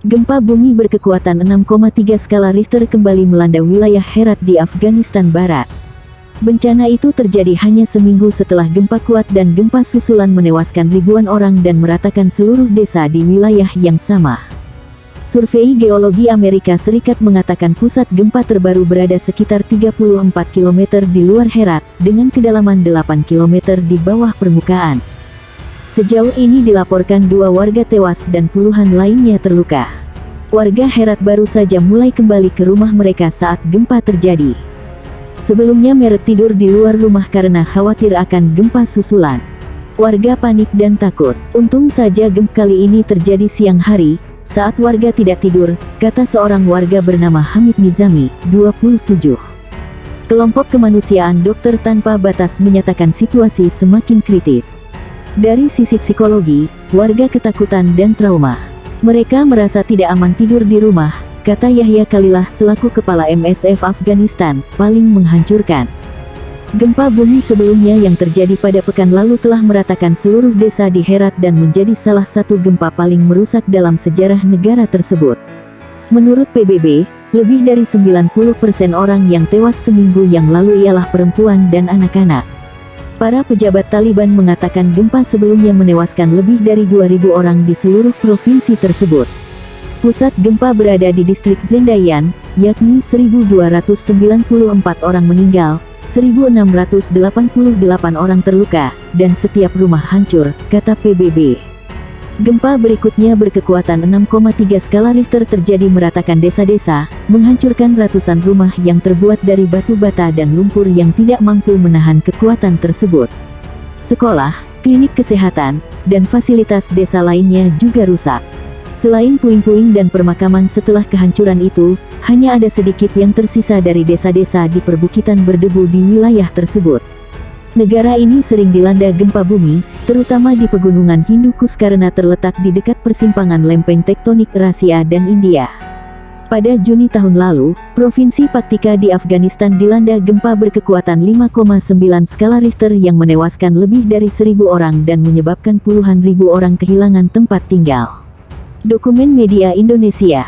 Gempa bumi berkekuatan 6,3 skala Richter kembali melanda wilayah Herat di Afghanistan Barat. Bencana itu terjadi hanya seminggu setelah gempa kuat dan gempa susulan menewaskan ribuan orang dan meratakan seluruh desa di wilayah yang sama. Survei Geologi Amerika Serikat mengatakan pusat gempa terbaru berada sekitar 34 km di luar Herat, dengan kedalaman 8 km di bawah permukaan. Sejauh ini dilaporkan 2 warga tewas dan puluhan lainnya terluka. Warga Herat baru saja mulai kembali ke rumah mereka saat gempa terjadi. Sebelumnya mereka tidur di luar rumah karena khawatir akan gempa susulan. Warga panik dan takut. Untung saja gempa kali ini terjadi siang hari, saat warga tidak tidur, kata seorang warga bernama Hamid Nizami, 27. Kelompok kemanusiaan Dokter Tanpa Batas menyatakan situasi semakin kritis. Dari sisi psikologi, warga ketakutan dan trauma. Mereka merasa tidak aman tidur di rumah, kata Yahya Khalilah selaku Kepala MSF Afghanistan, paling menghancurkan. Gempa bumi sebelumnya yang terjadi pada pekan lalu telah meratakan seluruh desa di Herat dan menjadi salah satu gempa paling merusak dalam sejarah negara tersebut. Menurut PBB, lebih dari 90% orang yang tewas seminggu yang lalu ialah perempuan dan anak-anak. Para pejabat Taliban mengatakan gempa sebelumnya menewaskan lebih dari 2.000 orang di seluruh provinsi tersebut. Pusat gempa berada di distrik Zendayan, yakni 1.294 orang meninggal, 1.688 orang terluka, dan setiap rumah hancur, kata PBB. Gempa berikutnya berkekuatan 6,3 skala Richter terjadi meratakan desa-desa, menghancurkan ratusan rumah yang terbuat dari batu bata dan lumpur yang tidak mampu menahan kekuatan tersebut. Sekolah, klinik kesehatan, dan fasilitas desa lainnya juga rusak. Selain puing-puing dan permakaman setelah kehancuran itu, hanya ada sedikit yang tersisa dari desa-desa di perbukitan berdebu di wilayah tersebut. Negara ini sering dilanda gempa bumi, terutama di pegunungan Hindu Kush karena terletak di dekat persimpangan lempeng tektonik Rusia dan India. Pada Juni tahun lalu, Provinsi Paktika di Afghanistan dilanda gempa berkekuatan 5,9 skala Richter yang menewaskan lebih dari 1.000 orang dan menyebabkan puluhan ribu orang kehilangan tempat tinggal. Dokumen Media Indonesia.